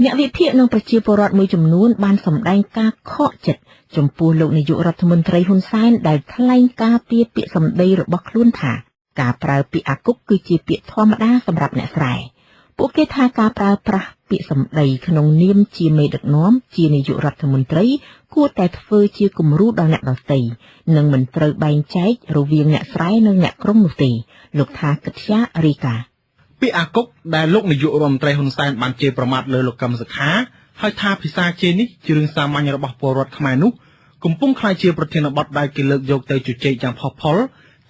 អ្នកវិភាគនិងប្រជាពលរដ្ឋមួយចំនួនបានសម្ដែងការខកចិត្តចំពោះលោកនាយករដ្ឋមន្ត្រីហ៊ុនសែនដែលថ្លែងការពីពាក្យសម្ដីរបស់ខ្លួនថាការប្រើពាក្យអាគុកគឺជាពាក្យធម្មតាសម្រាប់អ្នកស្រែពួកគេថាការប្រើប្រាស់ពាក្យសម្ដីក្នុងនាមជាមេដឹកនាំជានាយករដ្ឋមន្ត្រីគួរតែធ្វើជាគំរូដល់អ្នកដទៃនិងមិនត្រូវបែងចែករវាងអ្នកស្រែនិងអ្នកក្រុងនោះទេលោកថាកិត្យារីកាពាក្យអាគុកដែលលោកនាយករដ្ឋមន្ត្រីហ៊ុនសែនបានជេរប្រមាថលើលោកកឹមសុខាហើយថាភាសាជេរនេះជារឿងសាមញ្ញរបស់ពលរដ្ឋខ្មែរនោះកំពុងក្លាយជាប្រធានបទដែលគេលើកយកទៅជជែកយ៉ាងផុសផុល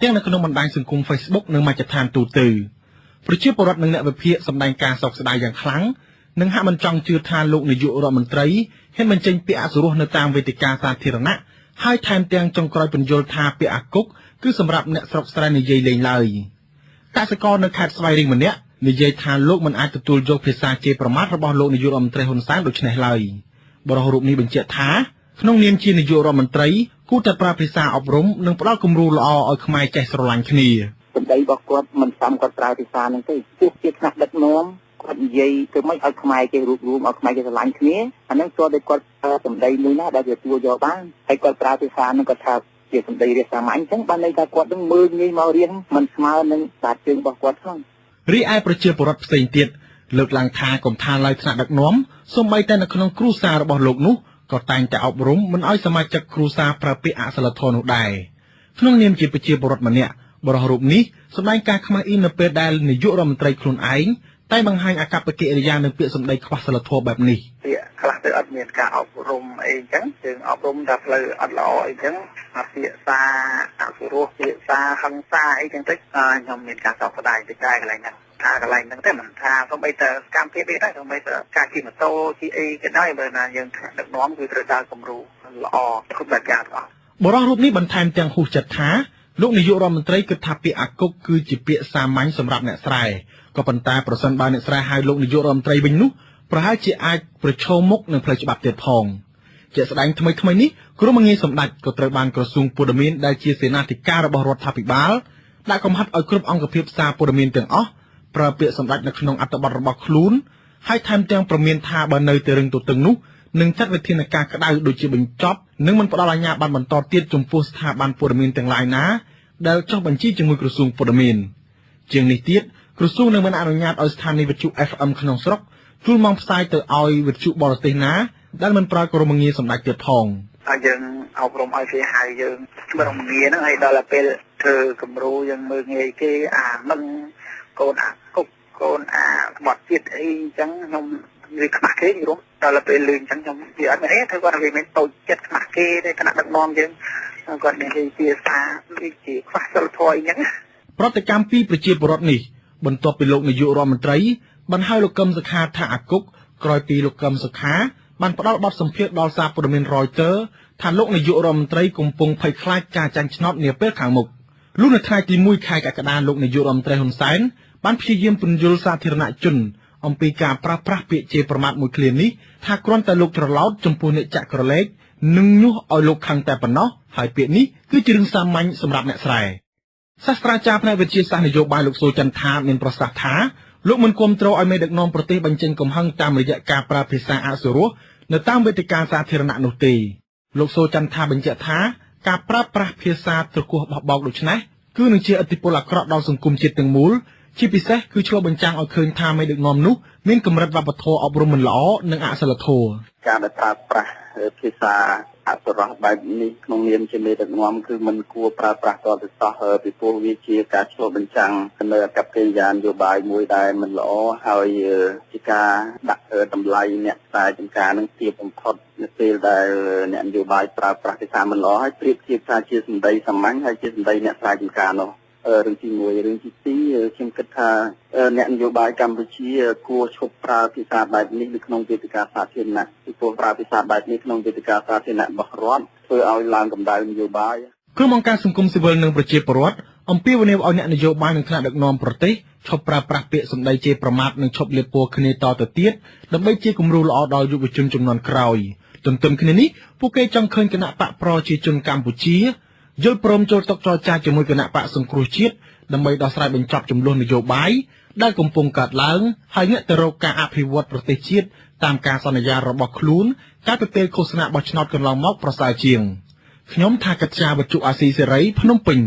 ទាំងនៅក្នុងបណ្ដាញសង្គម Facebook និងមជ្ឈដ្ឋានទូទៅប្រជាពលរដ្ឋនិងអ្នកវិភាគសម្ដែងការសោកស្ដាយយ៉ាងខ្លាំងនិងហាក់មិនចង់ជឿថាលោកនាយករដ្ឋមន្ត្រីហ៊ានបញ្ចេញពាក្យអសុរោះនៅតាមវេទិកាសាធារណៈហើយថែមទាំងចុងក្រោយពន្យល់ថាពាក្យអាគុកគឺសម្រាប់អ្នកស្រុកស្រែនិយាយលេងឡើយកសិករនៅខេត្តស្វាយរៀងម្នាក់និយាយថាលោកមិនអាចទទួលយកភាសាជេរប្រមាថរបស់លោកនាយករដ្ឋមន្ត្រីហ៊ុនសែនដូច្នេះឡើយបរិះរូបនេះបញ្ជាក់ថាក្នុងនាមជានាយករដ្ឋមន្ត្រីគួរតែប្រើភាសាអប់រំនិងផ្ដល់គំរូល្អឲ្យខ្មែរចេះស្រឡាញ់គ្នាសម្ដីរបស់គាត់មិនសមគាត់ប្រើភាសាហ្នឹងទេទោះជាថ្នាក់ដឹកនាំគាត់និយាយទៅមិនឲ្យខ្មែរចេះរួបរวมឲ្យខ្មែរចេះស្រឡាញ់គ្នាអាហ្នឹងចូលតែគាត់ប្រើសម្ដីមួយណាដែលទទួលយកបានហើយគាត់ប្រើភាសាហ្នឹងគាត់ថាជាសម្ដីរាសសាមញ្ញអញ្ចឹងបានន័យថាគាត់នឹងមើលងាយមករៀនមិនស្មើនឹងបាតជើងរបស់គាត់ហ្នឹងរីឯប្រជាពលរដ្ឋផ្សេងទៀតលើកឡើងថាកុំថាឡើយថ្នាក់ដឹកនាំសូម្បីតែនៅក្នុងគ្រួសាររបស់លោកនោះក៏តែងតែអប់រំមិនឲ្យសមាជិកគ្រួសារប្រើពាក្យអសិលធម៌នោះដែរក្នុងនាមជាប្រជាពលរដ្ឋម្នាក់បរិះរូបនេះសម្ដែងការខ្មាស់អ៊ីននៅពេលដែលនាយករដ្ឋមន្ត្រីខ្លួនឯងតែបង្ហាញអាកប្បកិរិយានិងពាក្យសម្ដីខ្វះសីលធម៌បែបនេះពាក្យខ្លះទៅអត់មានការអប់រំអីអញ្ចឹងយើងអប់រំតែផ្លូវអត់ល្អអីអញ្ចឹងអាពាក្យសាអសុរោះពាក្យសាហិង្សាអីចឹងទៅខ្ញុំមានការសោកស្ដាយតិចដែរកន្លែងហ្នឹងថាកន្លែងហ្នឹងតែមិនថាសូម្បីតែកម្មភាពអីដែរសូម្បីតែការជិះម៉ូតូជិះអីក៏ដោយបើណាយើងដឹកនាំគឺត្រូវដើរគំរូល្អគ្រប់បែបយ៉ាងទាំងអស់បរិះរូបនេះបន្ថែមទាំងហ៊ូចិត្តថាលោកនាយករដ្ឋមន្ត្រីគិតថាពាក្យអាគុកគឺជាពាក្យសាមញ្ញសម្រាប់អ្នកស្រែក៏ប៉ុន្តែប្រសិនបើអ្នកស្រែហៅលោកនាយករដ្ឋមន្ត្រីវិញនោះប្រហែលជាអាចប្រឈមមុខនឹងផ្លូវច្បាប់ទៀតផងជាស្ដែងថ្មីនេះក្រុមងារសម្ដេចក៏ត្រូវបានក្រសួងព័ត៌មានដែលជាសេនាធិការរបស់រដ្ឋាភិបាលដាក់កំហិតឲ្យគ្រប់អង្គភាពសារព័ត៌មានទាំងអស់ប្រើពាក្យសម្ដេចនៅក្នុងអត្ថបទរបស់ខ្លួនហើយថែមទាំងប្រមានថាបើនៅតែរឹងទទឹងនោះនឹងចាត់វិធានការក្តៅដូចជាបញ្ចប់និងមិនផ្ដល់អាជ្ញាប័ណ្ណបន្តទៀតចំពោះស្ថាប័នព័ត៌មានទាំងឡាយណាដែលចុះបញ្ជីជាមួយក្រសួងព័ត៌មានជាងនេះទៀតក្រសួងនឹងមិនអនុញ្ញាតឲ្យស្ថានីយវិទ្យុ FM ក្នុងស្រុកជួលម៉ោងផ្សាយទៅឲ្យវិទ្យុបរទេសណាដែលមិនប្រើក្រុមងារសម្ដេចទៀតផងហើយយើងអប់រំឲ្យគេហៅយើងក្រុមងារហ្នឹងឲ្យដល់ពេលធ្វើគំរូយើងមើលងាយគេអានឹងកូនអាគុកកូនអាបត់ជាតិអីអញ្ចឹងខ្ញុំនិយាយខ្មាស់គេយល់ដល់ពេលលឺអញ្ចឹងខ្ញុំនិយាយអត់មែនទេធ្វើគាត់វាមិនតូចចិត្តខ្មាស់គេទេគណៈដឹកនាំយើងគាត់និយាយភាសាដូចជាខ្វះសិលធម៌អីអញ្ចឹងប្រតិកម្មពីប្រជាពលរដ្ឋនេះបន្ទាប់ពីលោកនាយករដ្ឋមន្ត្រីបានហៅលោកកឹមសុខាថាអាគុកក្រោយពីលោកកឹមសុខាបានផ្ដល់បទសម្ភាសន៍ដល់សារព័ត៌មាន Reuters ថាលោកនាយករដ្ឋមន្ត្រីកំពុងភ័យខ្លាចការចាញ់ឆ្នោតនាពេលខាងមុខលុះនៅថ្ងៃទី1ខែកក្កដាលោកនាយករដ្ឋមន្ត្រីហ៊ុនសែនបានព្យាយាមពន្យល់សាធារណជនអំពីការប្រើប្រាស់ពាក្យជេរប្រមាថមួយឃ្លានេះថាគ្រាន់តែលោកច្រឡោតចំពោះអ្នកចាក់ក្រឡេកនិងញុះឲ្យលោកខឹងតែប៉ុណ្ណោះហើយពាក្យនេះគឺជារឿងសាមញ្ញសម្រាប់អ្នកស្រែសាស្ត្រាចារ្យផ្នែកវិទ្យាសាស្ត្រនយោបាយលោកសូចន្ទថាមានប្រសាសន៍ថាលោកមិនគាំទ្រឲ្យមេដឹកនាំប្រទេសបញ្ចេញកំហឹងតាមរយៈការប្រើភាសាអសុរោះនៅតាមវេទិកាសាធារណៈនោះទេលោកសូចន្ទថាបញ្ជាក់ថាការប្រើប្រាស់ភាសាត្រគោះបោះបោកដូចនេះគឺនឹងជាឥទ្ធិពលអាក្រក់ដល់សង្គមជាតិទាំងមូលជាពិសេសគឺឆ្លុះបញ្ចាំងឲ្យឃើញថាមេដឹកនាំនោះមានកម្រិតវប្បធម៌អប់រំមិនល្អនិងអសិលធម៌ការដែលប្រើប្រាស់ភាសាអសុរោះបែបនេះក្នុងនាមជាមេដឹកនាំគឺមិនគួរប្រើប្រាស់តទៅសោះពីព្រោះវាជាការឆ្លុះបញ្ចាំងនៅអកប្បកិរិយានយោបាយមួយដែលមិនល្អហើយជាការដាក់តម្លៃអ្នកខ្សែចំការនឹងទាបបំផុតនៅពេលដែលអ្នកនយោបាយប្រើប្រាស់ភាសាមិនល្អហើយប្រៀបធៀបថាជាសម្ដីសាមញ្ញហើយជាសម្ដីអ្នកខ្សែចំការនោះរឿងទី1រឿងទី2ខ្ញុំគិតថាអ្នកនយោបាយកម្ពុជាគួរឈប់ប្រើភាសាបែបនេះនៅក្នុងវេទិកាសាធារណៈពីព្រោះប្រើភាសាបែបនេះក្នុងវេទិកាសាធារណៈរបស់រដ្ឋធ្វើឲ្យឡើងកម្ដៅនយោបាយក្រុមអង្គការសង្គមស៊ីវិលនិងប្រជាពលរដ្ឋអំពាវនាវឲ្យអ្នកនយោបាយនិងថ្នាក់ដឹកនាំប្រទេសឈប់ប្រើប្រាស់ពាក្យសម្ដីជេរប្រមាថនិងឈប់លាបពណ៌គ្នាតទៅទៀតដើម្បីជាគំរូល្អដល់យុវជនជំនាន់ក្រោយទន្ទឹមគ្នានេះពួកគេចង់ឃើញគណៈបកប្រជាជនកម្ពុជាយល់ព្រមចូលតុចរចាជាមួយគណៈបកសង្គ្រោះជាតិដើម្បីដោះស្រាយបញ្ចប់ចំនួននយោបាយដែលកំពុងកើតឡើងហើយងាកទៅរកការអភិវឌ្ឍប្រទេសជាតិ តាមការសន្យារបស់ខ្លួនកាលពីពេលឃោសនាបោះឆ្នោតកន្លងមកប្រសើរជាងខ្ញុំថាកច្ចាវត្ថុអាស៊ីសេរីភ្នំពេញ